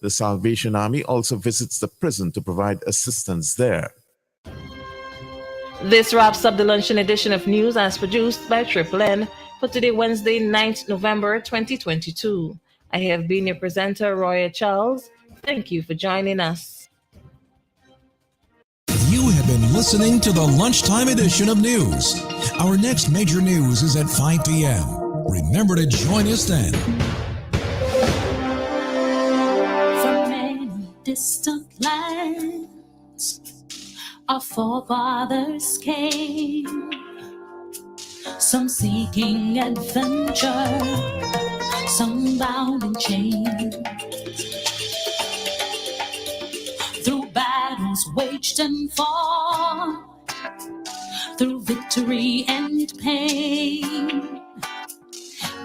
The Salvation Army also visits the prison to provide assistance there. This wraps up the luncheon edition of news as produced by Triple N for today, Wednesday, 9th November 2022. I have been your presenter, Roya Charles. Thank you for joining us. You have been listening to the lunchtime edition of news. Our next major news is at 5 p.m. Remember to join us then. From many distant lands, our forefathers came, some seeking adventure, some bound in chains. Through battles waged and fought, through victory and pain,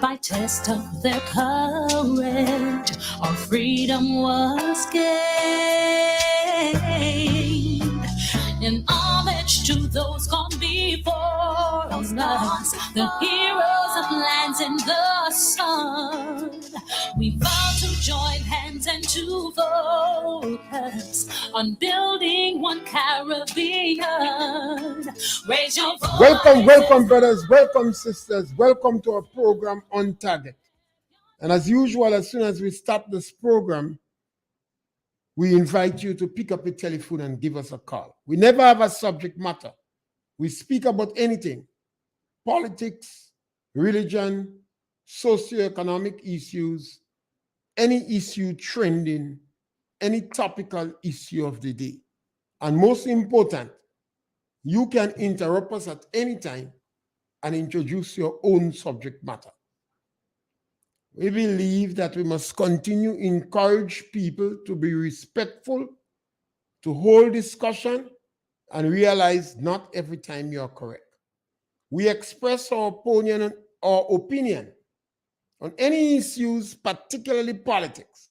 by test of their courage, our freedom was gained. In homage to those gone before us, the heroes of lands in the sun, we vow to join hands and to focus on building one Caribbean. Raise your voice. Welcome, brothers. Welcome, sisters. Welcome to our program On Target. And as usual, as soon as we start this program, we invite you to pick up a telephone and give us a call. We never have a subject matter. We speak about anything: politics, religion, socioeconomic issues, any issue trending, any topical issue of the day. And most important, you can interrupt us at any time and introduce your own subject matter. We believe that we must continue to encourage people to be respectful, to hold discussion, and realize not every time you're correct. We express our opinion on any issues, particularly politics.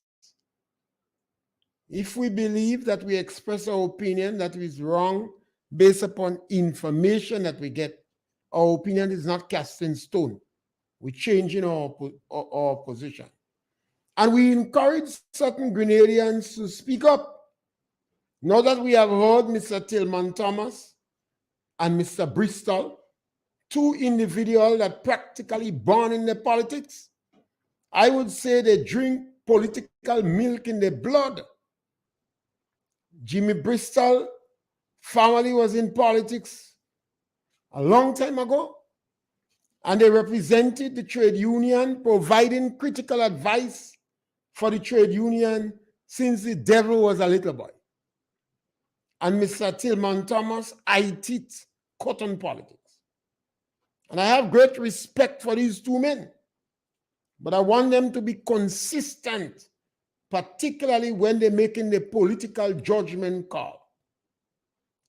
If we believe that we express our opinion that is wrong based upon information that we get, our opinion is not cast in stone. We're changing our position. And we encourage certain Grenadians to speak up. Now that we have heard Mr. Tillman Thomas and Mr. Bristol, two individuals that practically born in the politics, I would say they drink political milk in their blood. Jimmy Bristol family was in politics a long time ago, and they represented the trade union, providing critical advice for the trade union since the devil was a little boy. And Mr. Tillman Thomas, I teach cotton politics. And I have great respect for these two men, but I want them to be consistent, particularly when they're making the political judgment call.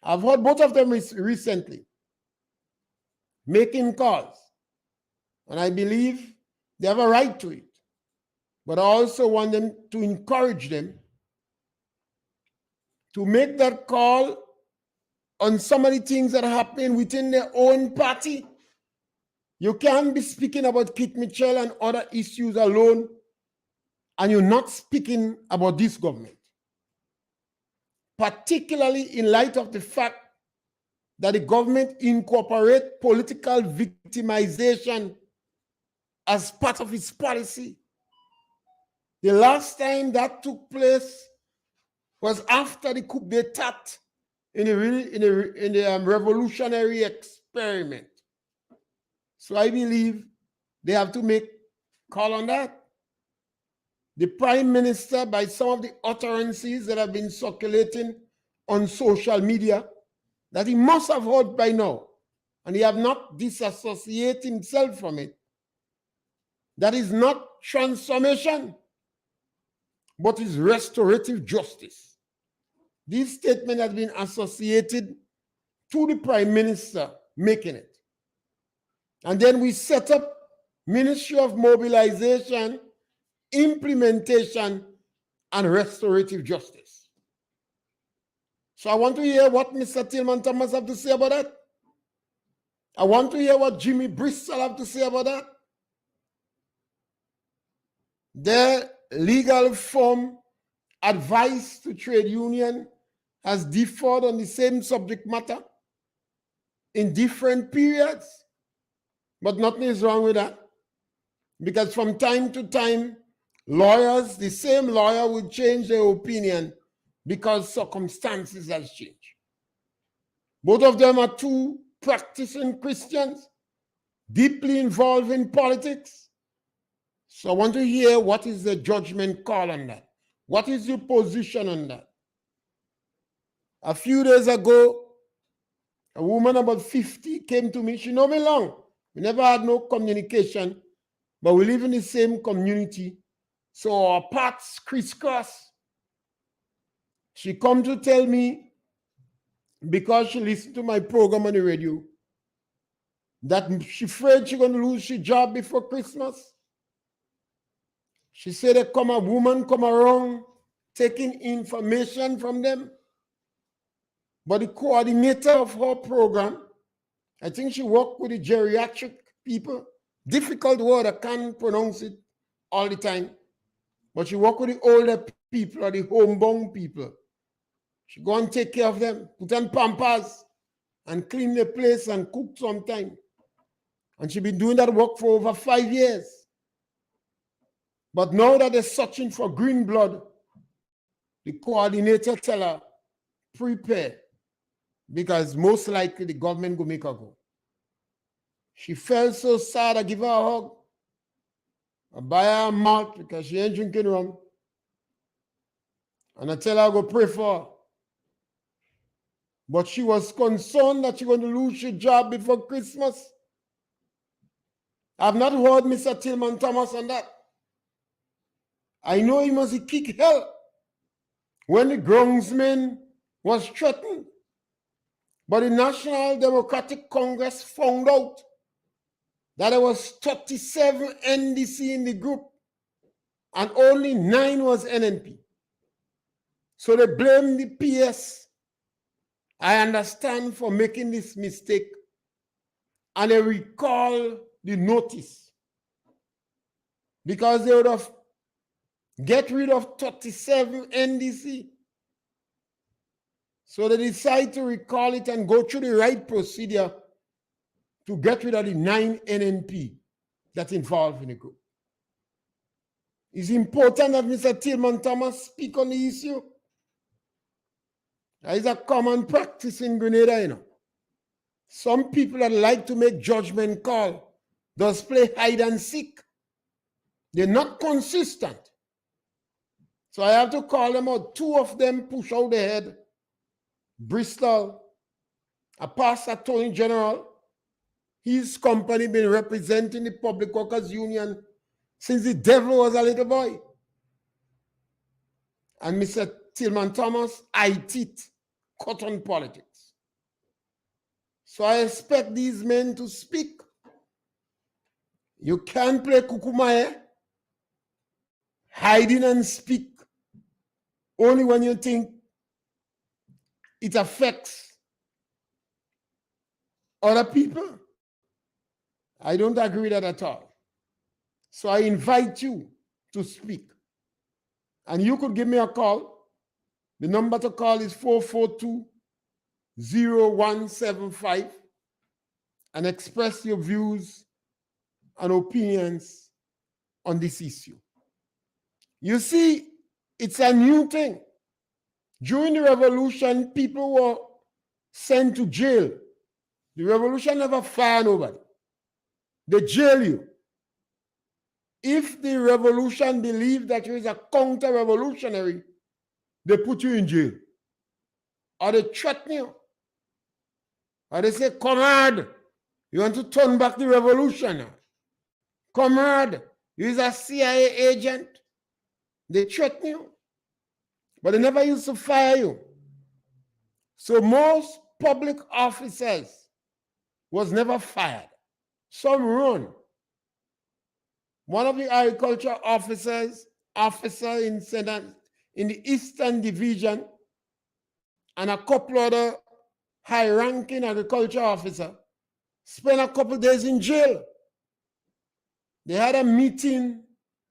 I've heard both of them recently making calls, and I believe they have a right to it. But I also want them to encourage them to make that call on some of the things that are happening within their own party. You can't be speaking about Kit Mitchell and other issues alone, and you're not speaking about this government. Particularly in light of the fact that the government incorporates political victimization as part of its policy. The last time that took place was after the coup d'etat in the revolutionary experiment. So I believe they have to make call on that. The Prime Minister, by some of the utterances that have been circulating on social media, that he must have heard by now, and he have not disassociated himself from it. That is not transformation, but is restorative justice. This statement has been associated to the Prime Minister making it. And then we set up Ministry of Mobilization, Implementation, and Restorative Justice. So I want to hear what Mr. Tillman Thomas have to say about that. I want to hear what Jimmy Bristol have to say about that. Their legal firm advice to trade union has differed on the same subject matter in different periods, but nothing is wrong with that. Because from time to time, lawyers, the same lawyer will change their opinion because circumstances has changed. Both of them are two practicing Christians, deeply involved in politics. So I want to hear what is the judgment call on that? What is your position on that? A few days ago, a woman about 50 came to me. She know me long. We never had no communication, but we live in the same community. So our paths crisscross. She come to tell me, because she listened to my program on the radio, that she afraid she's going to lose her job before Christmas. She said a woman come around taking information from them. But the coordinator of her program, I think she worked with the geriatric people. Difficult word, I can't pronounce it all the time. But she worked with the older people or the homebound people. She go and take care of them, put on pampers, and clean the place and cook sometime. And she been doing that work for over 5 years. But now that they're searching for green blood, the coordinator tell her, prepare, because most likely the government will make her go. She felt so sad. I give her a hug. I buy her a malt because she ain't drinking rum. And I tell her I go pray for her. But she was concerned that she's going to lose her job before Christmas. I've not heard Mr. Tillman Thomas on that. I know he must kick hell when the groundsman was threatened. But the National Democratic Congress found out that there was 37 NDC in the group and only 9 was NNP. So they blame the PS, I understand, for making this mistake, and they recall the notice because they would have get rid of 37 NDC. So they decide to recall it and go through the right procedure to get rid of the 9 NNP that's involved in the group. It's important that Mr. Tillman Thomas speak on the issue. That is a common practice in Grenada, you know. Some people that like to make judgment call does play hide and seek. They're not consistent. So I have to call them out. 2 of them push out their head. Bristol, a past attorney general, his company been representing the Public Workers Union since the devil was a little boy. And Mr. Tillman Thomas, it cotton politics. So I expect these men to speak. You can't play kukumae, hiding and speak only when you think it affects other people. I don't agree with that at all. So I invite you to speak. And you could give me a call. The number to call is 442-0175 and express your views and opinions on this issue. You see, it's a new thing. During the revolution, people were sent to jail. The revolution never fired nobody. They jail you. If the revolution believes that you is a counter-revolutionary, they put you in jail. Or they threaten you. Or they say, comrade, you want to turn back the revolution. Comrade, you is a CIA agent. They threaten you. But they never used to fire you. So most public officers was never fired. Some run. One of the agriculture officers, in the Eastern Division, and a couple other high-ranking agriculture officer spent a couple days in jail. They had a meeting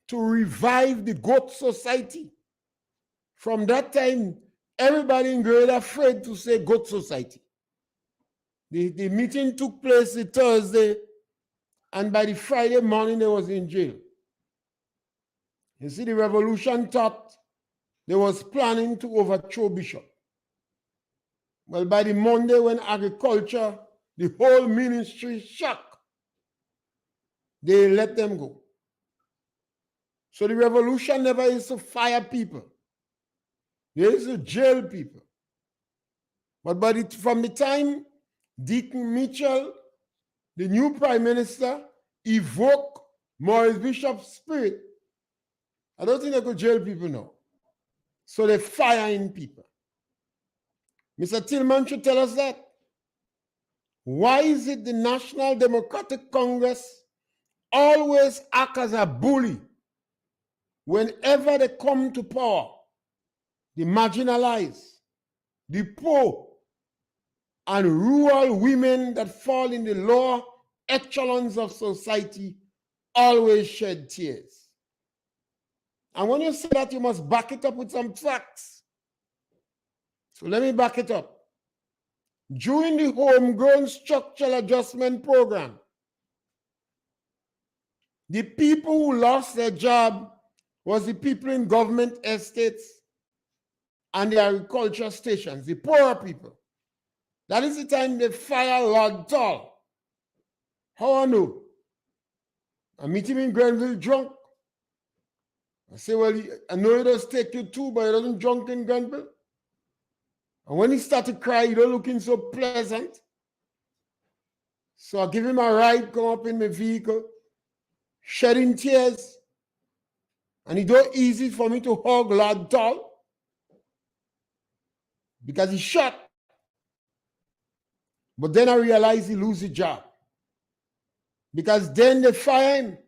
to revive the goat society From that time, everybody in grade afraid to say good society. The meeting took place the Thursday, and by the Friday morning, they was in jail. You see, the revolution thought they was planning to overthrow Bishop. Well, by the Monday when agriculture, the whole ministry shocked, they let them go. So the revolution never is to fire people. They used to jail people. But from the time Deacon Mitchell, the new prime minister, evoked Maurice Bishop's spirit, I don't think they could jail people now. So they're firing people. Mr. Tillman should tell us that. Why is it the National Democratic Congress always act as a bully whenever they come to power? The marginalized, the poor, and rural women that fall in the lower echelons of society always shed tears. And when you say that, you must back it up with some facts. So let me back it up. During the homegrown structural adjustment program, the people who lost their job was the people in government estates and the agriculture stations, the poorer people. That is the time they fire Lord Tall. How I know? I meet him in Grenville drunk. I say, well, I know he does take you too, but he doesn't drunk in Grenville. And when he started crying, he don't looking so pleasant. So I give him a ride, come up in my vehicle, shedding tears. And it don't easy for me to hug Lord Tall because he shot. But then I realized he lose his job. Because then they fire him.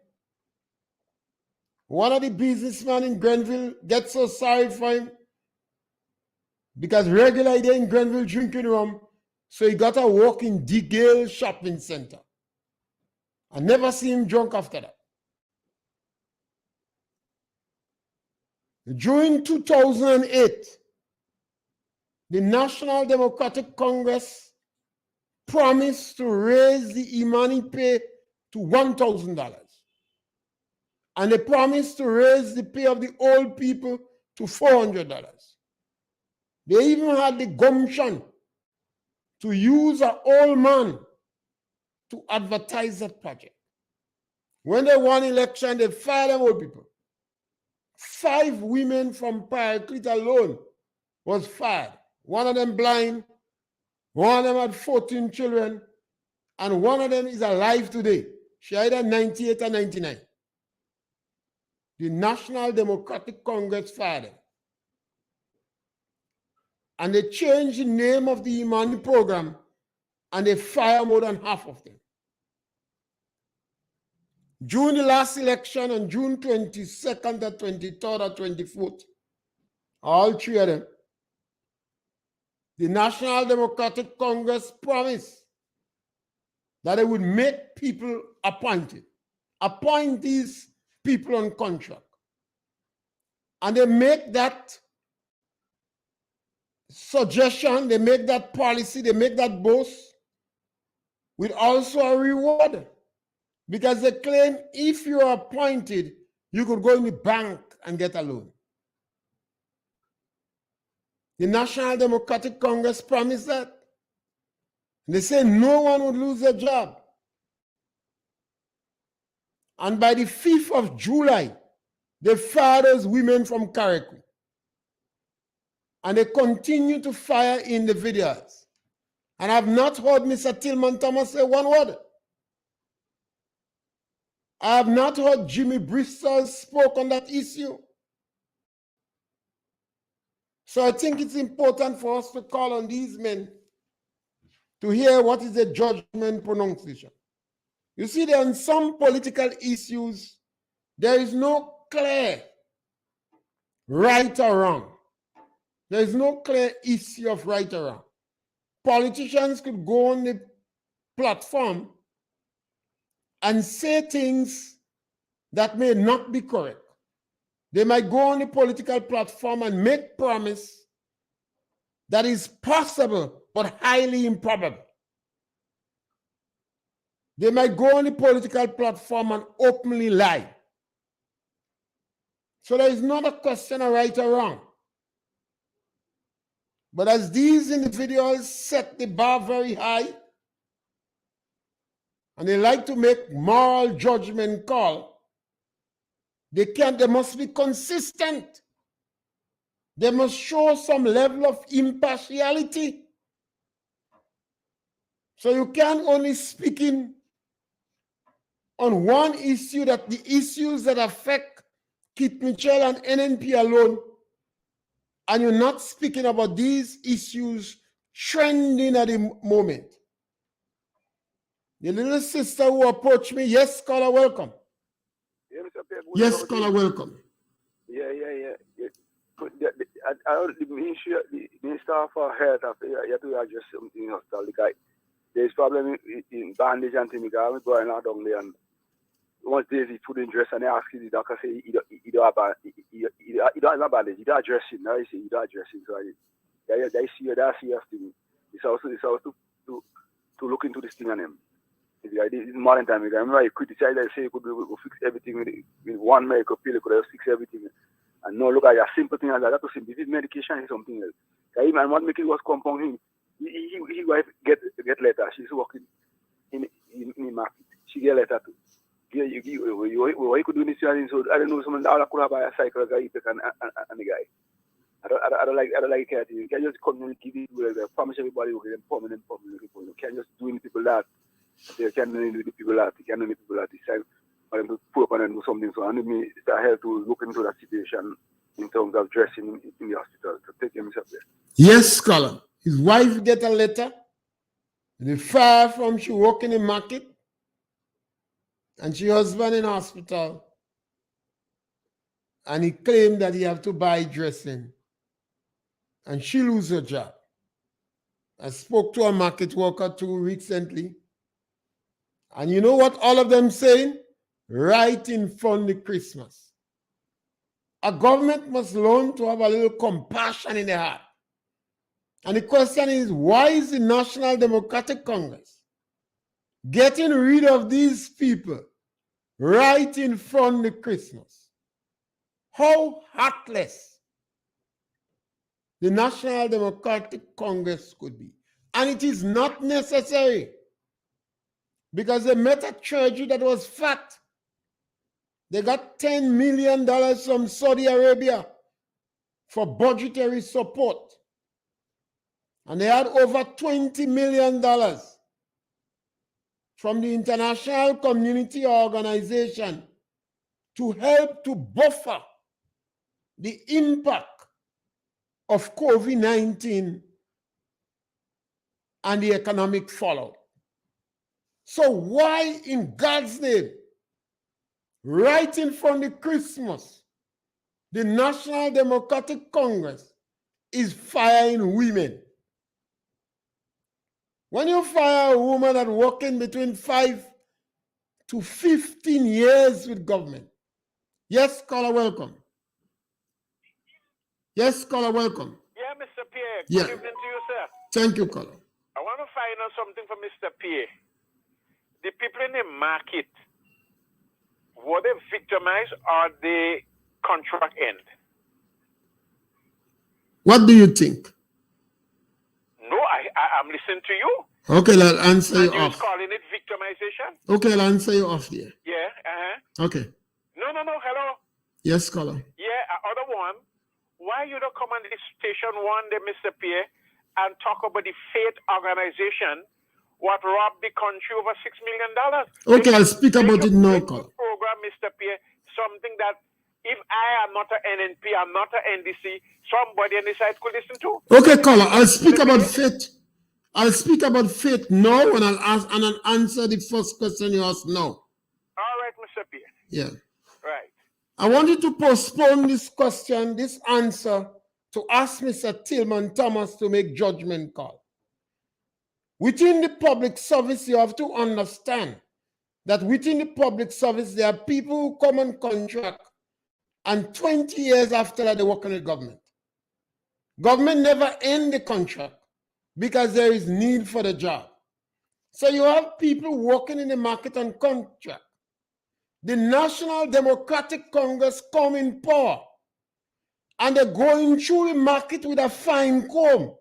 One of the businessmen in Grenville gets so sorry for him because regularly they in Grenville drinking rum, so he got to work in DeGale Shopping Center. I never see him drunk after that. During 2008, the National Democratic Congress promised to raise the Imani pay to $1,000. And they promised to raise the pay of the old people to $400. They even had the gumption to use an old man to advertise that project. When they won election, they fired them old people. 5 women from Paraclete alone was fired. One of them blind, one of them had 14 children, and one of them is alive today. She either 98 or 99. The National Democratic Congress fired them. And they changed the name of the Imani program, and they fired more than half of them. During the last election on June 22nd or 23rd or 24th, all 3 of them, the National Democratic Congress promised that they would make people appointed, appoint these people on contract. And they make that suggestion, they make that policy, they make that boast with also a reward. Because they claim if you're appointed, you could go in the bank and get a loan. The National Democratic Congress promised that. They say no one would lose their job. And by the 5th of July, they fired those women from Carriacou. And they continue to fire individuals. And I've not heard Mr. Tillman Thomas say one word. I have not heard Jimmy Bristol spoke on that issue. So I think it's important for us to call on these men to hear what is the judgment pronunciation. You see, there are some political issues, there is no clear right or wrong. There is no clear issue of right or wrong. Politicians could go on the platform and say things that may not be correct. They might go on the political platform and make promise that is possible but highly improbable. They might go on the political platform and openly lie. So there is not a question of right or wrong. But as these individuals set the bar very high, and they like to make moral judgment call, they must be consistent. They must show some level of impartiality. So you can't only speak in on one issue, that the issues that affect Kit Mitchell and NNP alone, and you're not speaking about these issues trending at the moment. The little sister who approached me, yes, caller, welcome. Yeah, Mr. Pierre, Yes, caller, welcome. Yeah. The Minister of Health, you have to address something in hospital. There's problem in bandage and things. I'm going out down there, and once they put in dress and they ask the doctor, say you don't have a bandage, you don't address it. Now you say you don't address it. So they see a thing. It's also to look into this thing on them. This modern time, I remember you criticized and say you could fix everything with one medical pill, you could have fixed everything. And no, look at a simple thing as that. To simple. This medication is something else. Even what make it was compounding. He wife get letter. She's working in the market. She get letter too. You could do this thing. So I don't know. Someone that could have a cycle and the guy. I don't like it. You can just come and give it. Promise everybody you get permanent. You can't just do people that. They can do the people that. They can do the people that decide for them to put up and do something. So I need me to help to look into that situation in terms of dressing in the hospital. So take him up there. Yes, scholar. His wife get a letter. They far from she work in the market, and she husband in hospital. And he claimed that he have to buy dressing. And she lose her job. I spoke to a market worker too recently. And you know what all of them saying? Right in front of Christmas. A government must learn to have a little compassion in their heart. And the question is, why is the National Democratic Congress getting rid of these people right in front of Christmas? How heartless the National Democratic Congress could be. And it is not necessary, because they met a treasury that was fat. They got $10 million from Saudi Arabia for budgetary support. And they had over $20 million from the international community organization to help to buffer the impact of COVID-19 and the economic fallout. So why in God's name, right in front of Christmas, the National Democratic Congress is firing women? When you fire a woman that working between 5 to 15 years with government. Yes, caller, welcome. Yes, caller, welcome. Yeah, Mr. Pierre. Yeah. Good evening to you, sir. Thank you, caller. I want to find out something from Mr. Pierre. The people in the market, were they victimized or the contract end? What do you think? No, I'm listening to you. Okay, I'll answer you And off. you're calling it victimization? Okay, I'll answer you off there. Yeah, Okay. No, hello. Yes, caller. Yeah, other one. Why you don't come on this station one day, Mr. Pierre, and talk about the faith organization what robbed the country over $6 million? Okay, I'll speak about it now, caller. Program, Mr. Pierre, something that if I am not an NNP, I'm not an NDC, somebody on the side could listen to. Okay, caller, I'll speak about faith. I'll speak about faith now, and I'll answer the first question you asked now. All right, Mr. Pierre. Yeah. Right. I wanted to postpone this question, this answer, to ask Mr. Tillman Thomas to make judgment call. Within the public service, you have to understand that within the public service, there are people who come on contract and 20 years after that, they work on the government. Government never end the contract because there is need for the job. So you have people working in the market on contract. The National Democratic Congress come in power, and they're going through the market with a fine comb,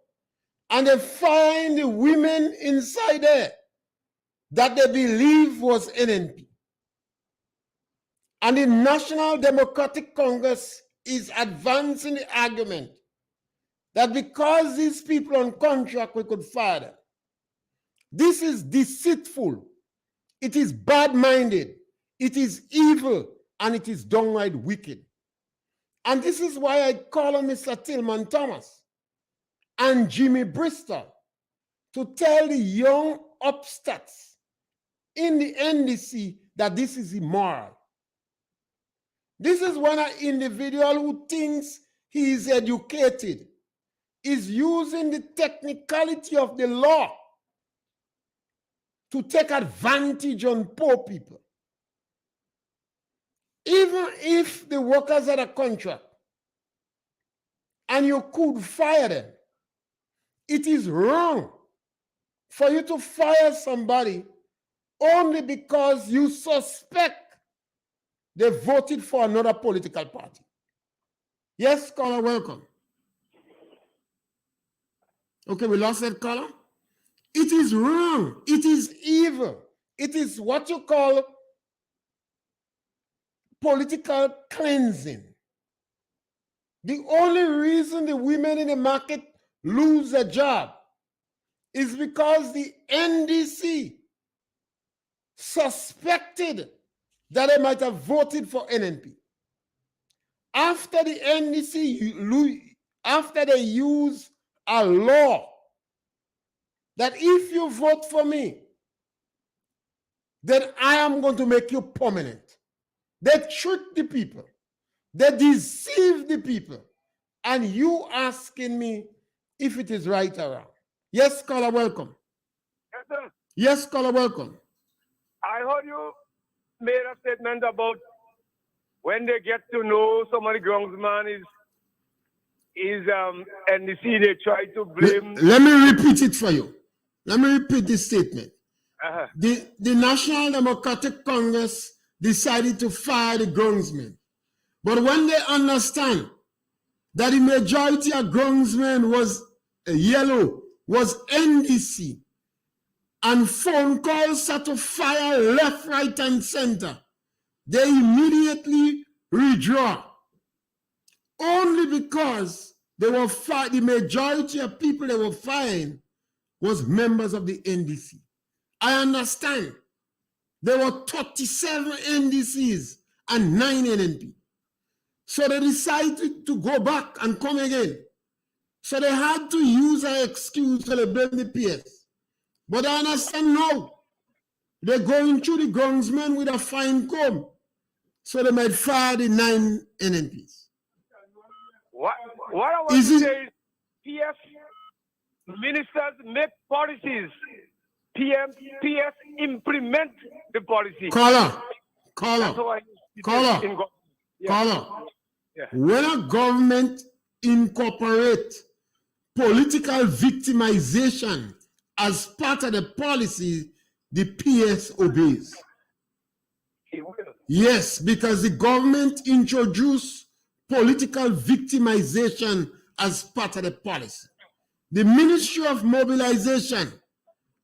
and they find the women inside there that they believe was NNP. And the National Democratic Congress is advancing the argument that because these people on contract, we could fire them. This is deceitful. It is bad-minded. It is evil, and it is downright wicked. And this is why I call on Mr. Tillman Thomas and Jimmy Bristol to tell the young upstarts in the NDC that this is immoral. This is when an individual who thinks he is educated is using the technicality of the law to take advantage on poor people. Even if the workers had a contract and you could fire them, it is wrong for you to fire somebody only because you suspect they voted for another political party. Yes, caller, welcome. Okay, we lost that caller. It is wrong. It is evil. It is what you call political cleansing. The only reason the women in the market lose a job is because the NDC suspected that they might have voted for NNP. After the NDC, after they use a law that if you vote for me, then I am going to make you permanent. They trick the people. They deceive the people. And you asking me if it is right or wrong. Yes, caller, welcome. Yes, sir. Yes, caller, welcome. I heard you made a statement about when they get to know somebody groundsman is NDC, they try to blame. Let me repeat it for you. Let me repeat this statement. The National Democratic Congress decided to fire the groundsmen. But when they understand that the majority of groundsmen was yellow, was NDC, and phone calls started to fire left, right, and center, they immediately withdraw. Only because they were the majority of people they were firing was members of the NDC. I understand there were 37 NDCs and 9 NNP. So they decided to go back and come again. So they had to use an excuse to blame the PS. But I understand now. They're going through the groundsmen with a fine comb. So they might fire the 9 NNPs. What I want to say is PS ministers make policies. PS implement the policy. Caller. Yeah. When a government incorporates political victimization as part of the policy, the PS obeys. It will. Yes, because the government introduced political victimization as part of the policy. The Ministry of Mobilization,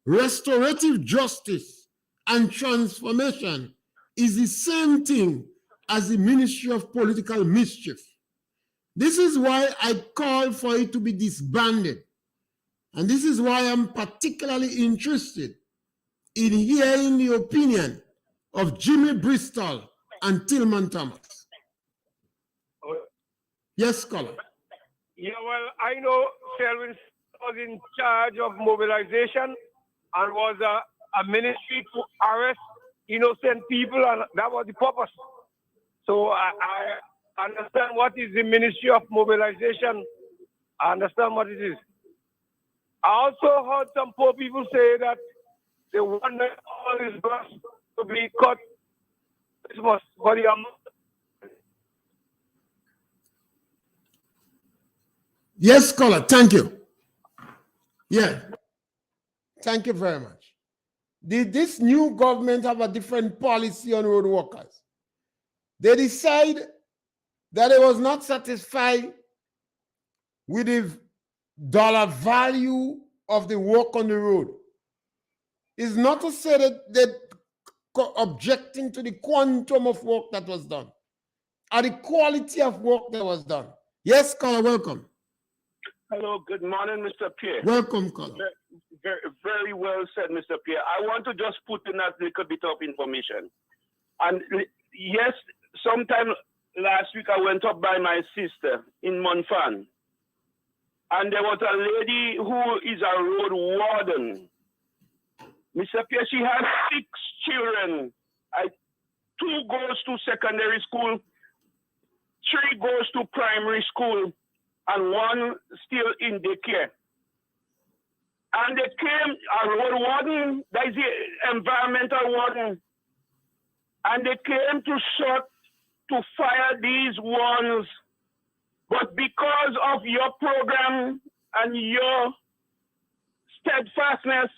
Restorative Justice, and Transformation is the same thing as the Ministry of Political Mischief. This is why I call for it to be disbanded. And this is why I'm particularly interested in hearing the opinion of Jimmy Bristol and Tillman Thomas. Yes, caller. Yeah, well, I know Selwyn was in charge of mobilization and was a ministry to arrest innocent people, and that was the purpose. So I understand what is the Ministry of Mobilization. I understand what it is. I also heard some poor people say that they want all this grass to be cut Christmas for the Yes, caller. Thank you. Yeah. Thank you very much. Did this new government have a different policy on road workers? They decide that it was not satisfied with the dollar value of the work on the road. It's not to say that they're objecting to the quantum of work that was done or the quality of work that was done. Yes, caller, welcome. Hello, good morning, Mr. Pierre. Welcome, caller. Very well said, Mr. Pierre. I want to just put in a little bit of information. And yes, sometime last week I went up by my sister in Monfan. And there was a lady who is a road warden. Mr. Pierre, she has 6 children. 2 goes to secondary school, 3 goes to primary school, and 1 still in daycare. And they came, a road warden, that is the environmental warden, and they came to fire these ones. But because of your program and your steadfastness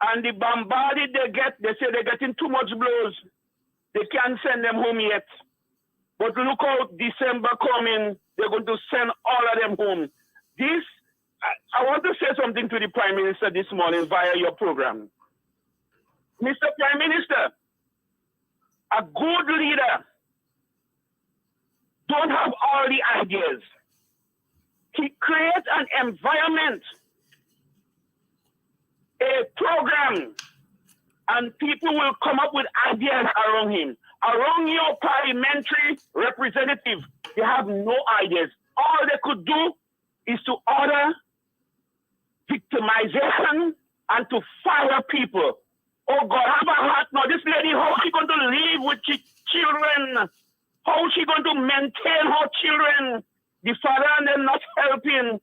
and the bombarded they get, they say they're getting too much blows. They can't send them home yet. But look out, December coming, they're going to send all of them home. This, I want to say something to the Prime Minister this morning via your program. Mr. Prime Minister, a good leader don't have all the ideas. He creates an environment, a program, and people will come up with ideas around him. Around your parliamentary representative, they have no ideas. All they could do is to order victimization and to fire people. Oh God, have a heart now. This lady, how is she going to live with children? How is she going to maintain her children? The father and them not helping.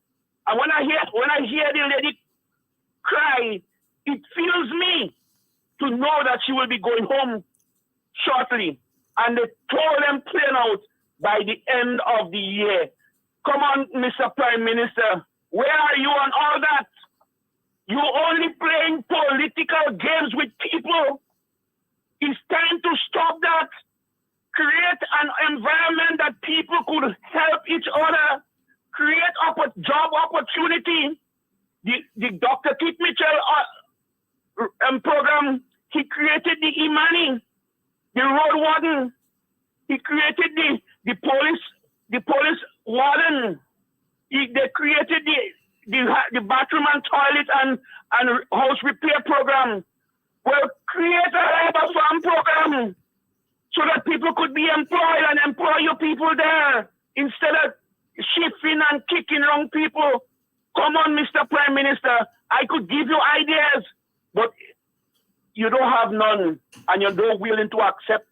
And when I hear the lady cry, it fills me to know that she will be going home shortly. And they told them plain out by the end of the year. Come on, Mr. Prime Minister, where are you on all that? You only playing political games with people. It's time to stop that. Create an environment that people could help each other. Create job opportunity. The Dr. Keith Mitchell program, he created the Imani, the road warden. He created the police warden. They created the bathroom and toilet and house repair program. Well, create a labor farm program so that people could be employed and employ your people there instead of shifting and kicking wrong people. Come on, Mr. Prime Minister. I could give you ideas, but you don't have none, and you're not willing to accept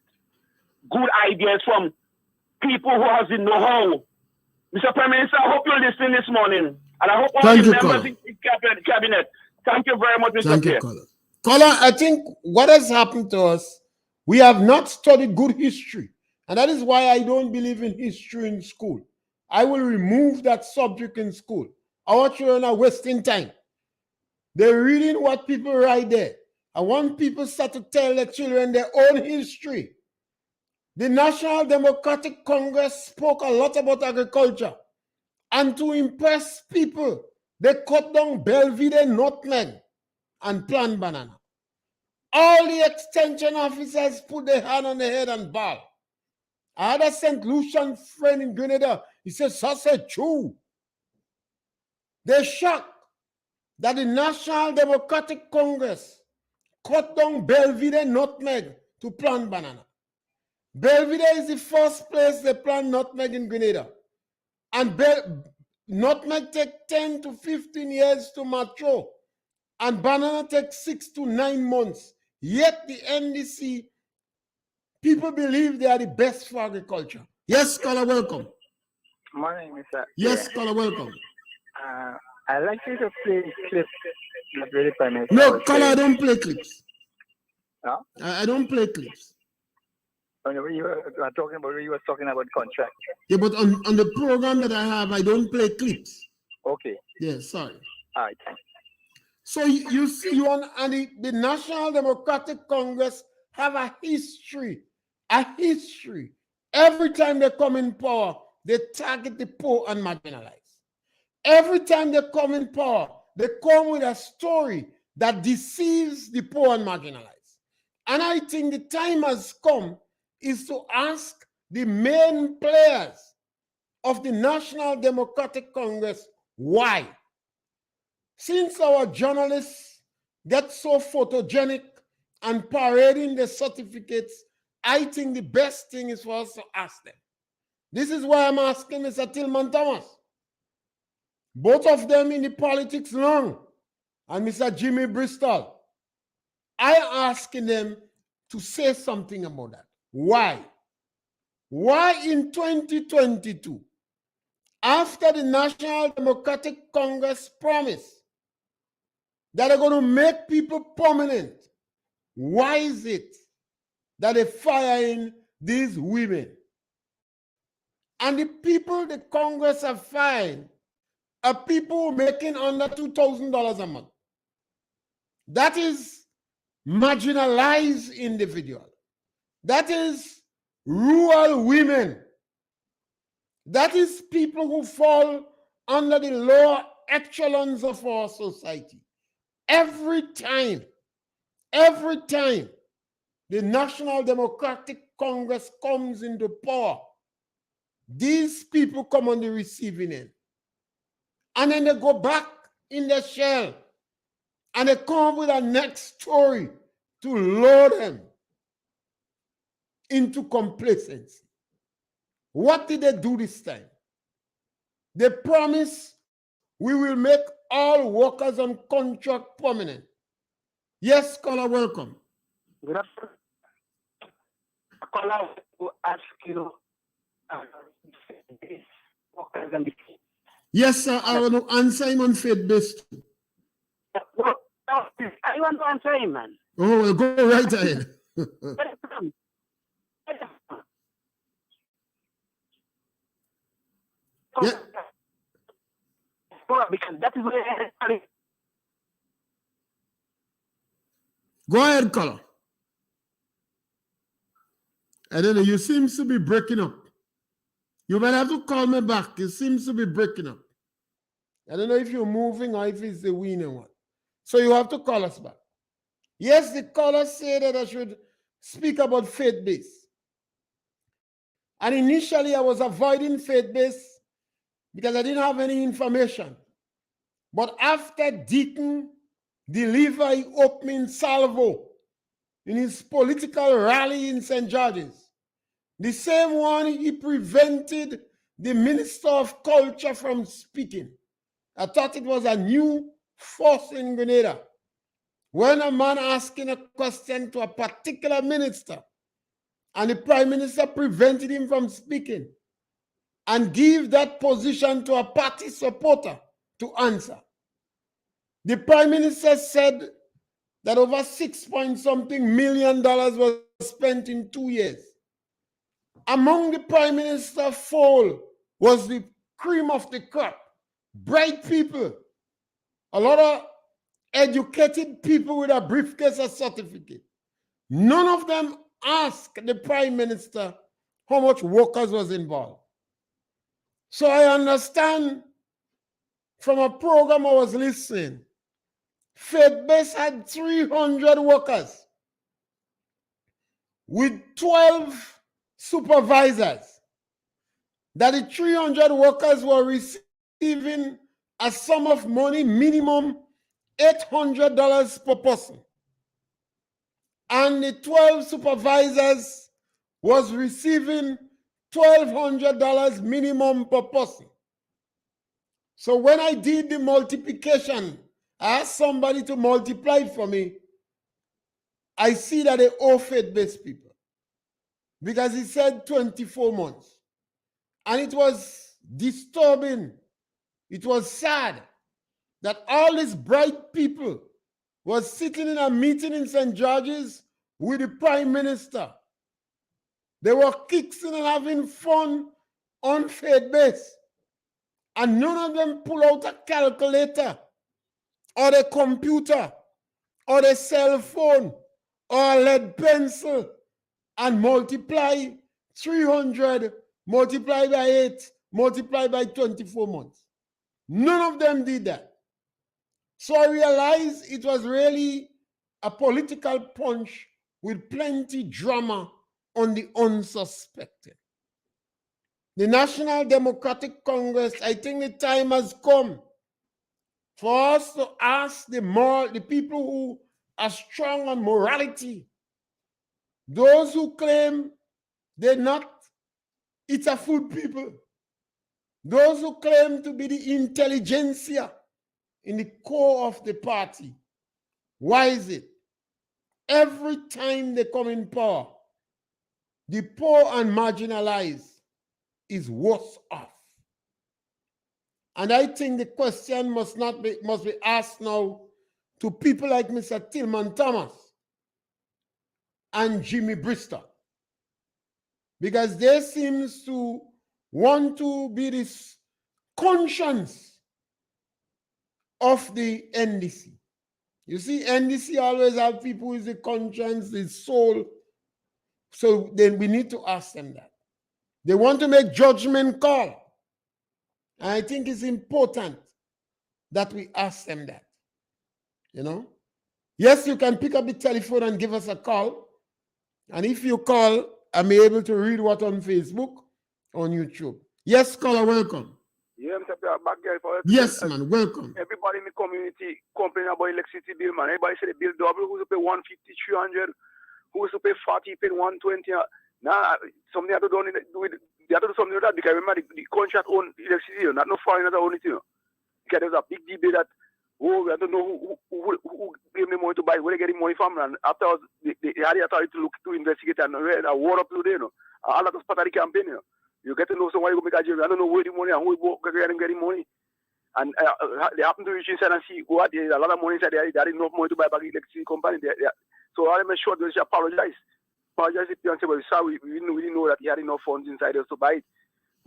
good ideas from people who has the know-how. Mr. Prime Minister, I hope you're listening this morning, and I hope all the members in the cabinet. Thank you very much, Mr. Pierre. Caller, I think what has happened to us, we have not studied good history, and that is why I don't believe in history in school. I will remove that subject in school. Our children are wasting time. They're reading what people write there. I want people start to tell their children their own history. The National Democratic Congress spoke a lot about agriculture. And to impress people, they cut down Belvedere nutmeg and plant banana. All the extension officers put their hand on their head and bow. I had a St. Lucian friend in Grenada. He said, sausage chew. They're shocked that the National Democratic Congress cut down Belvedere nutmeg to plant banana. Belvedere is the first place they plant nutmeg in Grenada. And nutmeg takes 10 to 15 years to mature. And banana takes 6 to 9 months. Yet the NDC, people believe they are the best for agriculture. Yes, caller, welcome. Morning, Mr. Yes, caller, welcome. I'd like you to play clips. Really no, caller, I don't play clips. No? I don't play clips. When you were talking about, you were talking about contract. Yeah, but on the program that I have, I don't play clips. Okay. Yeah, sorry. All right. Thanks. So you see, you and the National Democratic Congress have a history. Every time they come in power, they target the poor and marginalized. Every time they come in power, they come with a story that deceives the poor and marginalized. And I think the time has come is to ask the main players of the National Democratic Congress why. Since our journalists get so photogenic and parading the certificates, I think the best thing is for us to ask them. This is why I'm asking Mr. Tillman Thomas. Both of them in the politics long, and Mr. Jimmy Bristol. I asking them to say something about that. Why? Why in 2022, after the National Democratic Congress promised that they're going to make people permanent, why is it that they're firing these women? And the people the Congress have fired are people making under $2,000 a month. That is marginalized individual. That is rural women. That is people who fall under the lower echelons of our society. Every time the National Democratic Congress comes into power, these people come on the receiving end. And then they go back in their shell and they come up with a next story to lure them into complacency. What did they do this time? They promised we will make all workers on contract permanent. Yes, caller, welcome. Good afternoon. Caller, to ask you, workers and the Yes, sir, I want to answer him on faith-based. well, I want to answer him, man. Oh, well, go right ahead. Yeah. Because that is where Go ahead, caller. I don't know, you seem to be breaking up. You might have to call me back. It seems to be breaking up. I don't know if you're moving or if it's the winner one. So you have to call us back. Yes, the caller said that I should speak about faith-based. And initially I was avoiding faith-based because I didn't have any information. But after Deacon delivered his opening salvo in his political rally in St. George's, the same one he prevented the Minister of Culture from speaking. I thought it was a new force in Grenada. When a man asking a question to a particular minister and the Prime Minister prevented him from speaking and give that position to a party supporter to answer. The Prime Minister said that over $6-something million was spent in 2 years. Among the Prime Minister's fold was the cream of the crop, bright people, a lot of educated people with a briefcase of certificate. None of them asked the Prime Minister how much workers was involved. So I understand from a program I was listening, Faith-Based had 300 workers with 12 supervisors, that the 300 workers were receiving a sum of money, minimum $800 per person. And the 12 supervisors was receiving $1,200 minimum per person. So when I did the multiplication, I asked somebody to multiply it for me. I see that they owe faith-based people because he said 24 months. And it was disturbing. It was sad that all these bright people was sitting in a meeting in St. George's with the Prime Minister. They were kicking and having fun on faith base. And none of them pull out a calculator or a computer or a cell phone or a lead pencil and multiply 300, multiply by 8, multiply by 24 months. None of them did that. So I realized it was really a political punch with plenty drama on the unsuspected. The National Democratic Congress, I think the time has come for us to ask the people who are strong on morality, those who claim they're not Itafud people, those who claim to be the intelligentsia in the core of the party. Why is it? Every time they come in power, the poor and marginalized is worse off. And I think the question must be asked now to people like Mr. Tillman Thomas and Jimmy Bristol, because they seem to want to be this conscience of the NDC. You see, NDC always have people with the conscience, the soul. So then we need to ask them that. They want to make judgment call. And I think it's important that we ask them that. You know? Yes, you can pick up the telephone and give us a call. And if you call, I'm able to read what on Facebook, on YouTube. Yes, caller, welcome. Yeah, Mr. Pierre, back there for Yes, man, welcome. Everybody in the community complaining about electricity bill, man. Everybody say the bill double. Who's to pay 150, 300? Who's to pay 40, pay 120? Now, something have to do with they have to do something with that, because remember the contract own electricity, not no foreigners own it, you know. Because there's a big debate that, oh, I don't know who gave them money to buy, where they get the money from, and after they had the authority to look to investigate and a war up today, you know. All that was part of the campaign, you know. You get to know someone you go make a jail. I don't know where the money and who get the money. And they happen to reach inside and see what there's a lot of money inside there. They had enough money to buy back the electricity company. So I make sure they should apologize. Apologize if you say, well, sorry, we didn't know that he had enough funds inside us to buy it.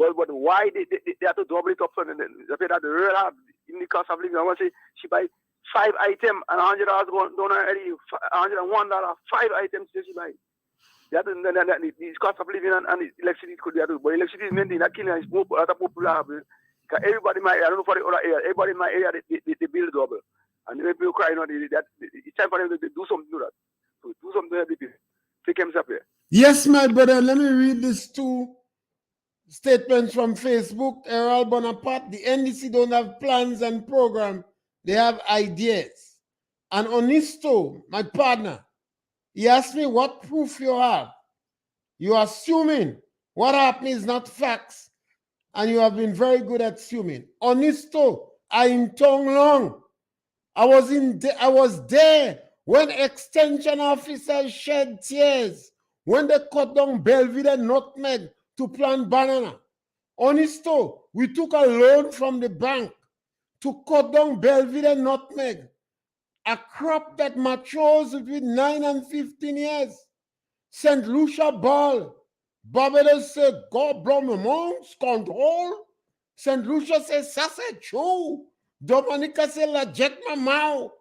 But why they have to double it up and they pay that the real hard in the cost of living. I want to say she buy 5 items and $100 going down already, $101, 5 items she buy. That the cost of living and electricity could be able to, but electricity is mainly not killing, it's more popular. Because everybody in my area, I don't know for the other area, everybody in my area, they build double. And the people crying on that it's time for them to do something to that. So do something to help the people. Take him up here. Yes, my brother, let me read these two statements from Facebook. Errol Bonaparte, the NDC don't have plans and program, they have ideas. And Onisto, my partner, he asked me what proof you have. You're assuming what happened is not facts, and you have been very good at assuming. Onisto, I in Tong Long. I was there when extension officers shed tears when they cut down Belvedere nutmeg to plant banana. Onisto, we took a loan from the bank to cut down Belvedere nutmeg, a crop that matures between 9 and 15 years. St. Lucia Ball, Barbados said, God bless my mom's control. St. Lucia says, Sase Chou. Dominica said, La Jet Mamau.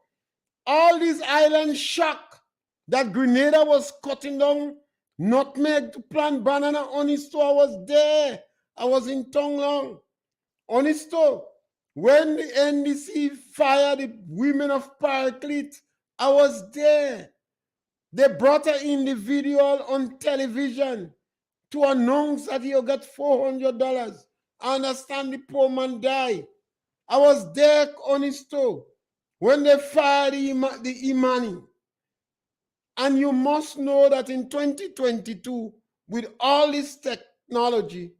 All these islands shock that Grenada was cutting down nutmeg to plant banana. Onisto, I was there. I was in Tonglong. Onisto, when the NDC fired the women of Paraclete, I was there. They brought an individual on television to announce that he'll get $400. I understand the poor man died. I was there, Onisto, when they fired the Imani. And you must know that in 2022, with all this technology,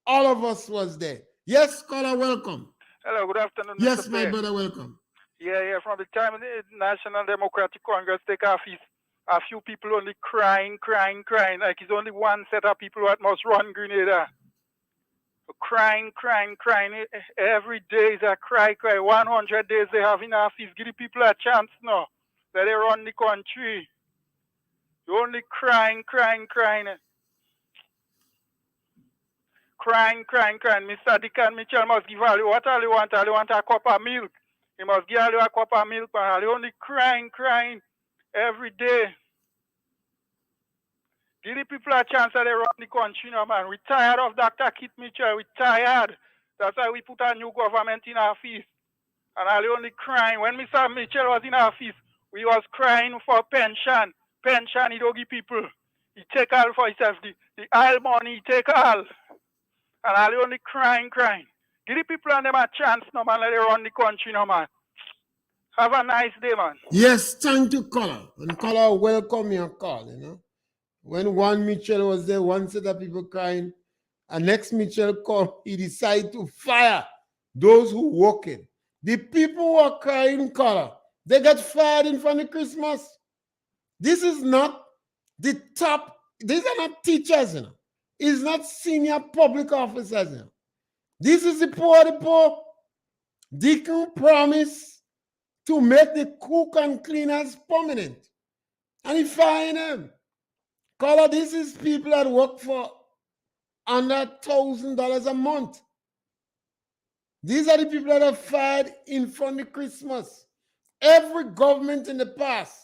all of us was there. Yes, caller, welcome. Hello, good afternoon. Yes, Mr. my Pierre. brother, welcome. Yeah. From the time the National Democratic Congress take office, a few people only crying. Like it's only one set of people that must run Grenada. Crying. Every day is a cry. 100 days they have in office. Give the people a chance now that they run the country. You only crying. crying. Mr. Dick and Mitchell must give all you what all you want. All you want a cup of milk. He must give all you a cup of milk, and all you only crying every day. Give the people a chance that they run the country now, man. We're tired of Dr. Kit Mitchell. We're tired. That's why we put a new government in office. And all you only crying. When Mr. Mitchell was in office, we was crying for pension. Pension, he don't give people. He take all for himself. The oil money, he take all. And all you only crying. Give the people and them a chance now, man. Let they run the country now, man. Have a nice day, man. Yes, thank you, caller. And caller, welcome your call, you know. When one Mitchell was there, one set of people crying, and next Mitchell called, he decided to fire those who working. The people who are crying, caller, they get fired in front of Christmas. This is not the top, these are not teachers, you know. It's not senior public officers, you know. This is the poor. Deacon promised to make the cook and cleaners permanent. And he fired them. Caller, this is people that work for under $1,000 a month. These are the people that are fired in front of Christmas. Every government in the past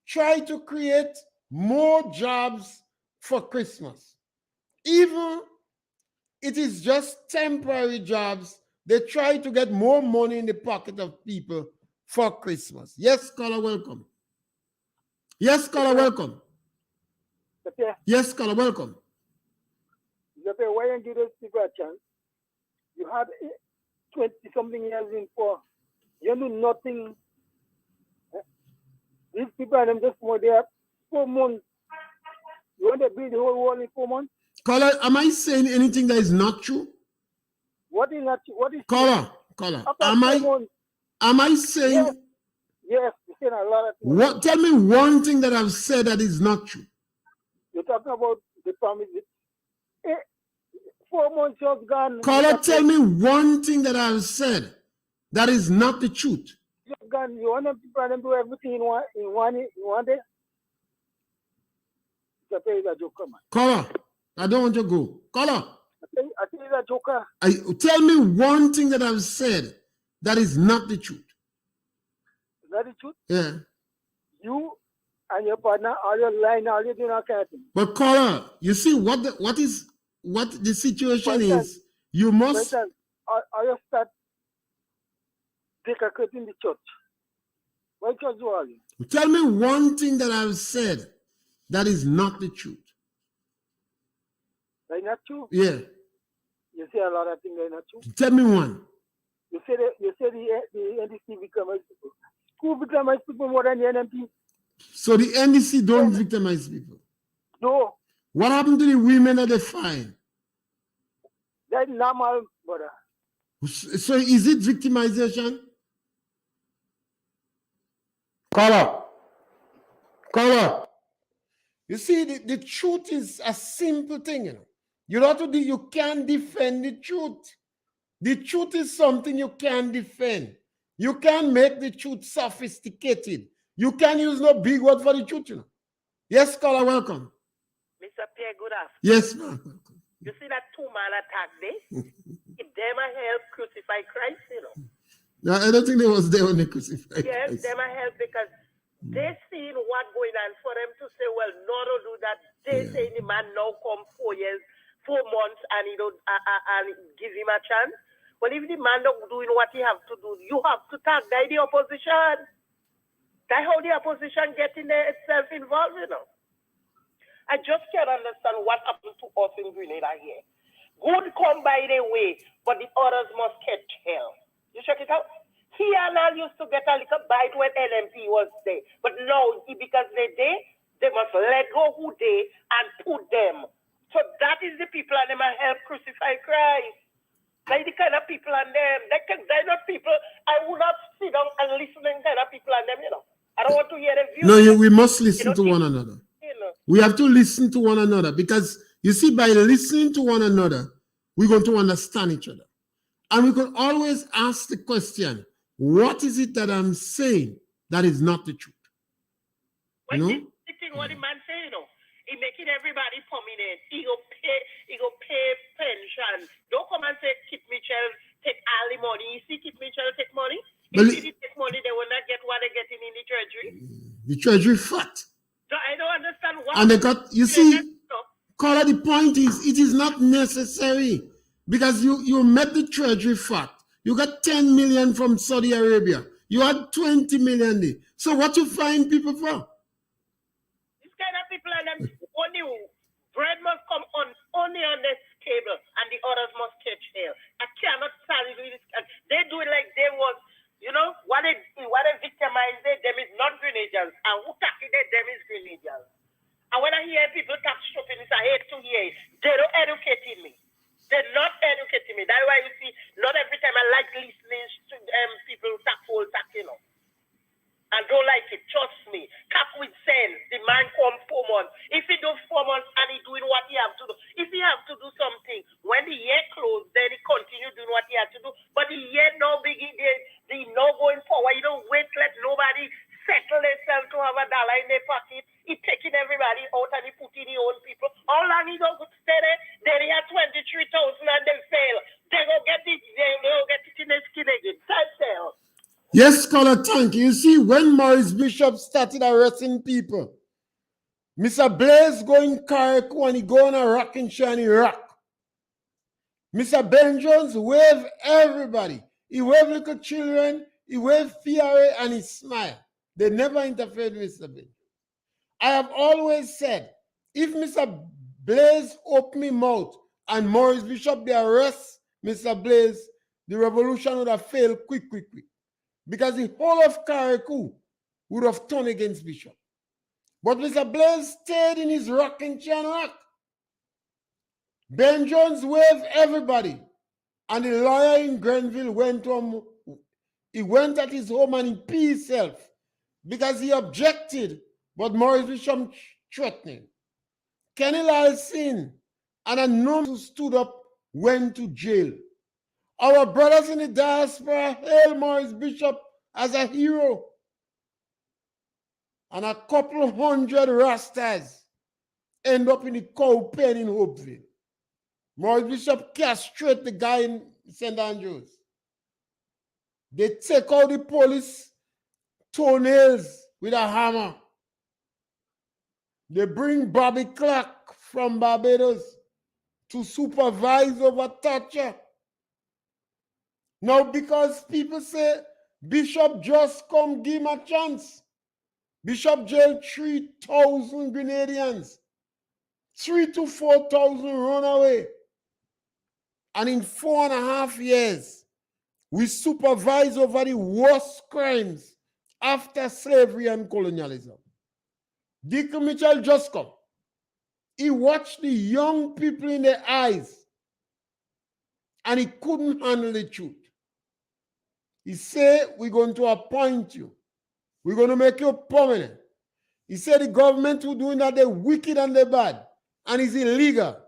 tried to create more jobs for Christmas. Even it is just temporary jobs, they try to get more money in the pocket of people for Christmas. Yes, caller, welcome. Yes, caller, welcome. Yes, caller, welcome. Why don't you give those people a chance? You had 20-something years in for. You do nothing. These people are them just more there 4 months. You want to build the whole world in 4 months? Caller, am I saying anything that is not true? What is not true? What is Caller, am I saying? Yes, you're saying a lot of things. What? Tell me one thing that I've said that is not true. You're talking about the promises. 4 months just gone. Caller, tell me one thing that I've said that is not the truth. Just gone. You want them to do everything in one day? It's a joker, man. Caller, I don't want to go. Caller, I think it's a joker. Tell me one thing that I've said that is not the truth. Is that the truth? Yeah. You and your partner, all your line, all you doing all kind of things. But caller, you see what the situation is. You must. All you start decorating the church. What church do all you? Tell me one thing that I've said that is not the truth. That's not true? Yeah. You say a lot of things that are not true. Tell me one. You say the NDC victimize people. Who victimize people more than the NMP? So the NDC don't victimize people? No. What happened to the women that they find? That's normal, brother. So is it victimization? Caller. You see, the truth is a simple thing, you know. You can't defend the truth. The truth is something you can't defend. You can't make the truth sophisticated. You can't use no big word for the truth, you know. Yes, caller, welcome. Mr. Pierre, good afternoon. Yes, ma'am. You see that 2-man attack there? It them help crucify Christ, you know. No, I don't think they was there when they crucified Yes, Christ. them help because they seen what going on for them to say, well, no, don't do that. They say the man now come 4 months and he don't and give him a chance. Well, if the man not doing what he have to do, you have to tag the opposition. That's how the opposition getting itself involved, you know. I just can't understand what happened to us in Grenada here. Good come by the way, but the others must catch hell. You check it out? He and I used to get a little bite when LMP was there. But now, because they must let go who they and put them. So that is the people and them help crucify Christ. Like the kind of people and them. They're not people. I would not sit down and listen to kind of people and them, you know. I don't want to hear the view. No, we must listen to one another. You know. We have to listen to one another because, you see, by listening to one another, we're going to understand each other. And we can always ask the question, what is it that I'm saying that is not the truth? Well, the thing what the man say, you know, He making everybody prominent. He go pay pension. Don't come and say Kip Mitchell take all the money. You see Kip Mitchell take money? If he did take money, they will not get what they're getting in the treasury. The treasury fat. So I don't understand why. And they got, you see, Carla, the point is, it is not necessary because you met the treasury fat. You got 10 million from Saudi Arabia. You had 20 million there. So what you find people for? This kind of people and them only bread must come on only on this table and the others must catch hell. I cannot stand it. They do it like they was, you know, what they victimize them is not Grenadians. And who tackle them is Grenadians. And when I hear people talk shopping, I hate to hear it. They don't educate me. They're not educating me. That's why you see, not every time I like listening to people talk whole talk, you know. I don't like it. Trust me. Cap with sense. The man come 4 months. If he do 4 months and he doing what he have to do. If he have to do something, when the year closed, then he continue doing what he have to do. But the year no begin, they no going forward. You don't wait, let nobody settle themselves to have a dollar in their pocket. He taking everybody out and he putting his own people. How long he don't stay there? Then he had 23,000 and they fail. They go get it. They go get it in their skin again. Time sell. Yes, scholar, thank you. You see, when Maurice Bishop started arresting people, Mr. Blaze going Carriacou and he go on a rocking chair and he rock. Mr. Ben Jones wave everybody. He wave little children, he wave Pierre and he smile. They never interfered with Mr. Ben. I have always said, if Mr. Blaze open his mouth and Maurice Bishop they arrest Mr. Blaze, the revolution would have failed quick. Because the whole of Carriacou would have turned against Bishop. But Mr. Blaze stayed in his rocking chair and rock. Ben Jones waved everybody. And the lawyer in Grenville went at his home and he peed himself because he objected, but Maurice Bishop threatening. Kenny Lalsin and a number who stood up went to jail. Our brothers in the diaspora hail Maurice Bishop as a hero. And a couple hundred Rastas end up in the cow pen in Hopeville. Maurice Bishop castrate the guy in St. Andrews. They take out the police toenails with a hammer. They bring Bobby Clark from Barbados to supervise over torture. Now, because people say Bishop just come give him a chance. Bishop jailed 3,000 Grenadians. 3,000 to 4,000 run away. And in 4.5 years, we supervise over the worst crimes after slavery and colonialism. Dick Mitchell just come. He watched the young people in their eyes and he couldn't handle the truth. He said, we're going to appoint you. We're going to make you permanent. He said the government who doing that, they're wicked and they're bad. And it's illegal.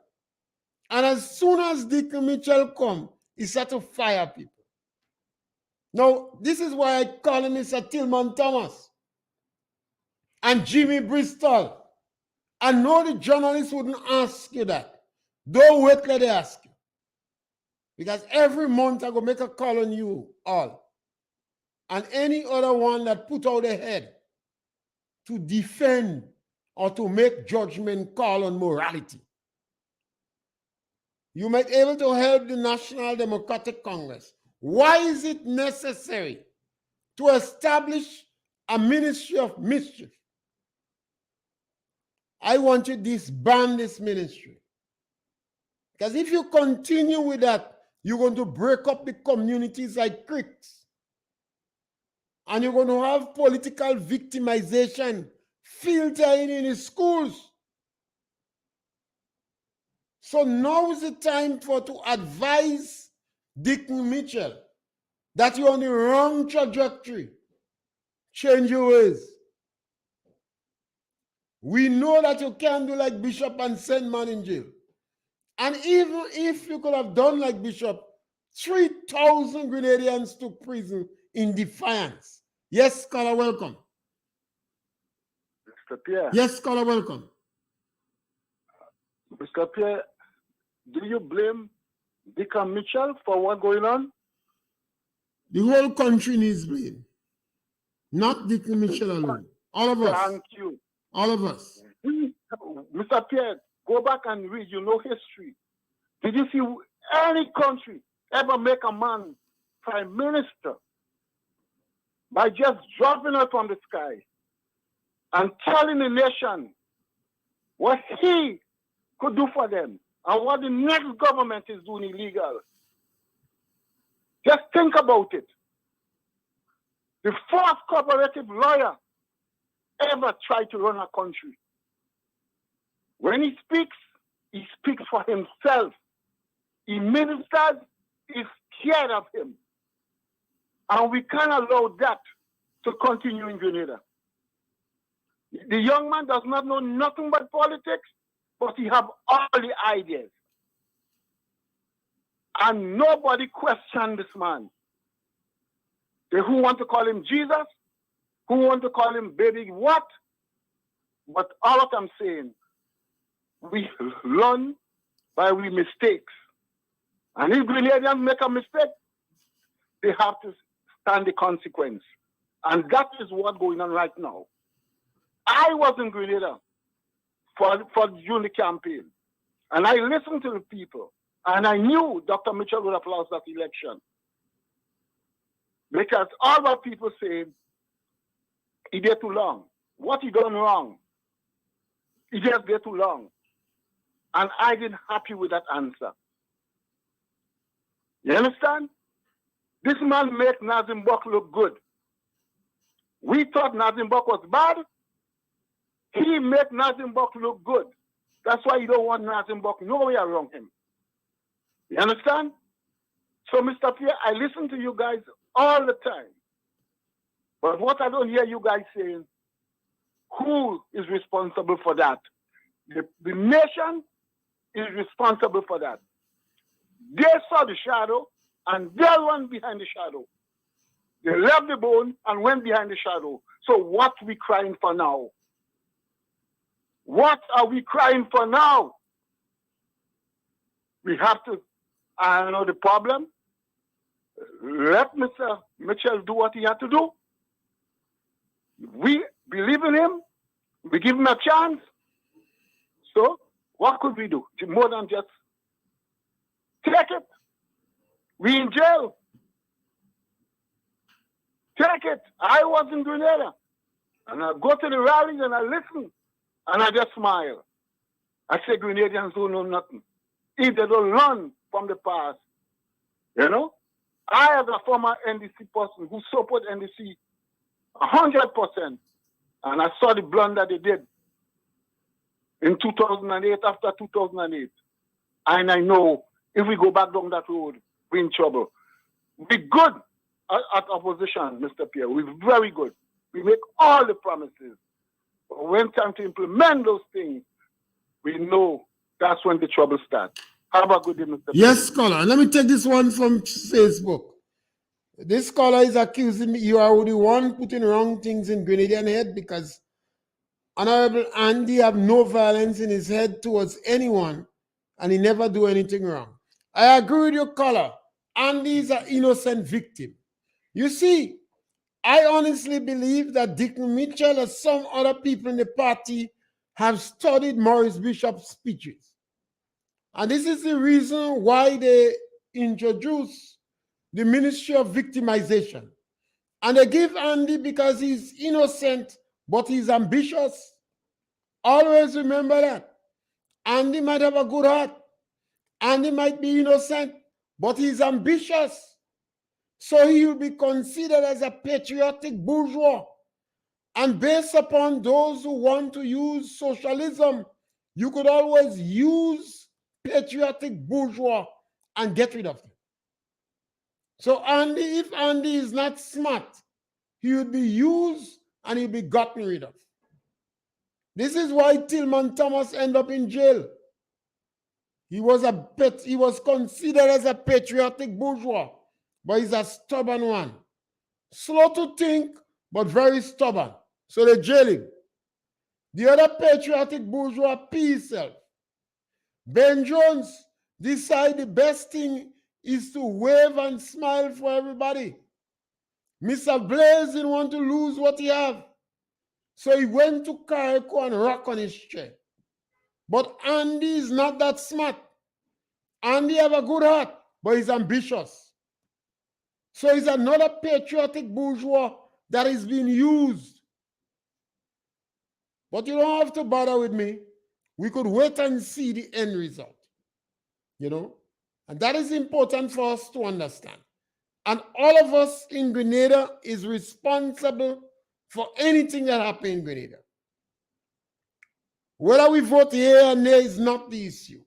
And as soon as Dick Mitchell come, he started to fire people. Now, this is why I call him Mr. Tillman Thomas and Jimmy Bristol. I know the journalists wouldn't ask you that. Don't wait till they ask you. Because every month I go make a call on you all. And any other one that put out their head to defend or to make judgment call on morality. You might be able to help the National Democratic Congress. Why is it necessary to establish a ministry of mischief? I want you to disband this ministry. Because if you continue with that, you're going to break up the communities like creeks. And you're going to have political victimization filtering in the schools. So now is the time to advise Dick Mitchell that you're on the wrong trajectory. Change your ways. We know that you can't do like Bishop and send man in jail. And even if you could have done like Bishop, 3,000 Grenadians took prison in defiance. Yes, scholar, welcome. Mr. Pierre. Yes, scholar, welcome. Mr. Pierre, do you blame Dick and Mitchell for what's going on? The whole country needs blame. Not Dick and Mitchell alone. All of us. Thank you. All of us. Mr. Pierre, go back and read, you know history. Did you see any country ever make a man prime minister by just dropping it from the sky and telling the nation what he could do for them and what the next government is doing illegal? Just think about it. The first cooperative lawyer ever tried to run a country. When he speaks for himself. He ministers, is scared of him. And we can't allow that to continue in Grenada. The young man does not know nothing but politics, but he have all the ideas. And nobody questioned this man. They who want to call him Jesus, who want to call him baby what, but all what I'm saying, we learn by we mistakes. And if Grenadians make a mistake, they have to stand the consequence. And that is what's going on right now. I was in Grenada for during the campaign. And I listened to the people. And I knew Dr. Mitchell would have lost that election. Because all what people say, he did too long. What he done wrong? He just did too long. And I didn't happy with that answer. You understand? This man made Nazim Bok look good. We thought Nazim Bok was bad. He made Nazim Bok look good. That's why you don't want Nazim Bok nowhere around him. You understand? So, Mr. Pierre, I listen to you guys all the time. But what I don't hear you guys saying, who is responsible for that? The nation is responsible for that. They saw the shadow and they went behind the shadow. They left the bone and went behind the shadow. So what are we crying for now? What are we crying for now? We have to, I know the problem. Let Mr. Mitchell do what he had to do. We believe in him. We give him a chance. So what could we do? More than just take it. We in jail. Take it. I was in Grenada. And I go to the rallies and I listen. And I just smile. I say Grenadians don't know nothing. If they don't learn from the past. You know? I, as a former NDC person who support NDC 100%, and I saw the blunder they did in 2008, after 2008. And I know if we go back down that road, we're in trouble. We're good at opposition, Mr. Pierre. We're very good. We make all the promises. But when time to implement those things, we know that's when the trouble starts. How about good day, Mr. Pierre? Yes, scholar. Let me take this one from Facebook. This scholar is accusing me, you are the one putting wrong things in Grenadian head because Honorable Andy have no violence in his head towards anyone and he never do anything wrong. I agree with your caller. Andy is an innocent victim. You see, I honestly believe that Dick Mitchell and some other people in the party have studied Maurice Bishop's speeches. And this is the reason why they introduced the Ministry of Victimization. And they give Andy because he's innocent, but he's ambitious. Always remember that. Andy might have a good heart. Andy might be innocent, but he's ambitious. So he will be considered as a patriotic bourgeois. And based upon those who want to use socialism, you could always use patriotic bourgeois and get rid of them. So Andy, if Andy is not smart, he would be used and he'll be gotten rid of. This is why Tillman Thomas ended up in jail. He was considered as a patriotic bourgeois, but he's a stubborn one. Slow to think, but very stubborn. So they jail him. The other patriotic bourgeois, P himself. Ben Jones decided the best thing is to wave and smile for everybody. Mr. Blaze didn't want to lose what he have. So he went to Carrico and rock on his chair. But Andy is not that smart. Andy have a good heart, but he's ambitious. So he's another patriotic bourgeois that is being used. But you don't have to bother with me. We could wait and see the end result. You know? And that is important for us to understand. And all of us in Grenada is responsible for anything that happens in Grenada. Whether we vote here or nay is not the issue.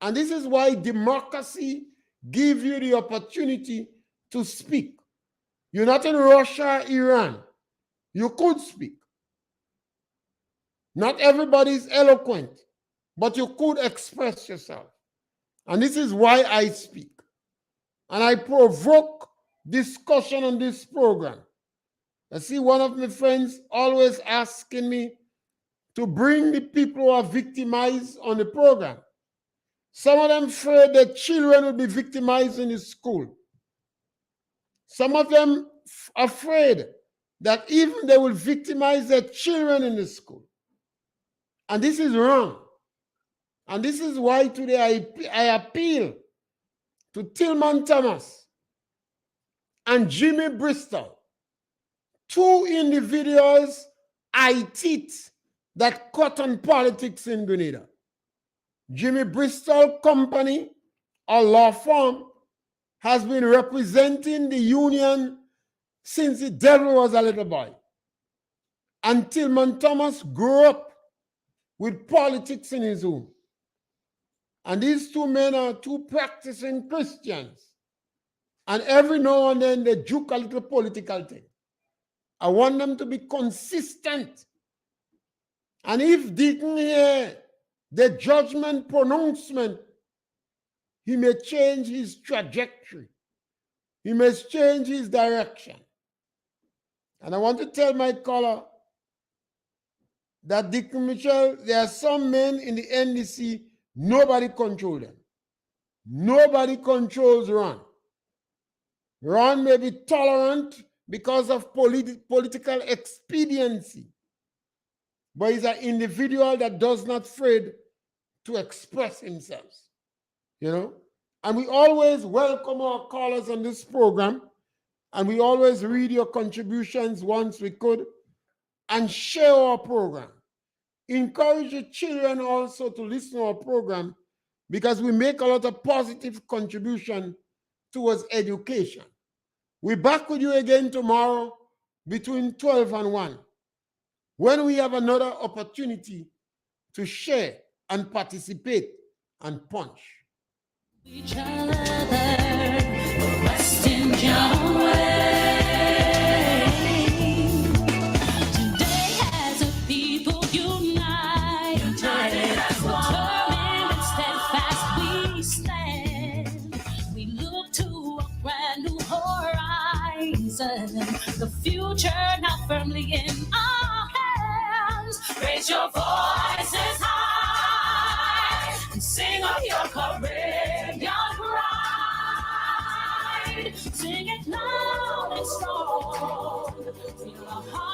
And this is why democracy gives you the opportunity to speak. You're not in Russia, Iran. You could speak. Not everybody is eloquent, but you could express yourself. And this is why I speak. And I provoke discussion on this program. I see one of my friends always asking me to bring the people who are victimized on the program. Some of them afraid that children will be victimized in the school. Some of them afraid that even they will victimize their children in the school. And this is wrong. And this is why today I appeal to Tillman Thomas and Jimmy Bristol, two individuals eye teeth that cut on politics in Grenada. Jimmy Bristol Company, or law firm, has been representing the union since the devil was a little boy. And Tillman Thomas grew up with politics in his home. And these two men are two practicing Christians. And every now and then they juke a little political thing. I want them to be consistent. And if Deacon hear the judgment pronouncement, he may change his trajectory. He may change his direction. And I want to tell my caller that Deacon Mitchell, there are some men in the NDC, nobody controls them. Nobody controls Ron. Ron may be tolerant because of political expediency, but he's an individual that does not afraid to express himself, you know? And we always welcome our callers on this program, and we always read your contributions once we could, and share our program. Encourage your children also to listen to our program, because we make a lot of positive contribution towards education. We're back with you again tomorrow between 12 and 1, when we have another opportunity to share and participate and punch. Each other, rest in your way. Today, as a people united as one, determined and steadfast we stand. We look to a brand new horizon, the future now firmly in our hands. Raise your voices high and sing of your courage, your pride. Sing it loud and strong. Feel our heart.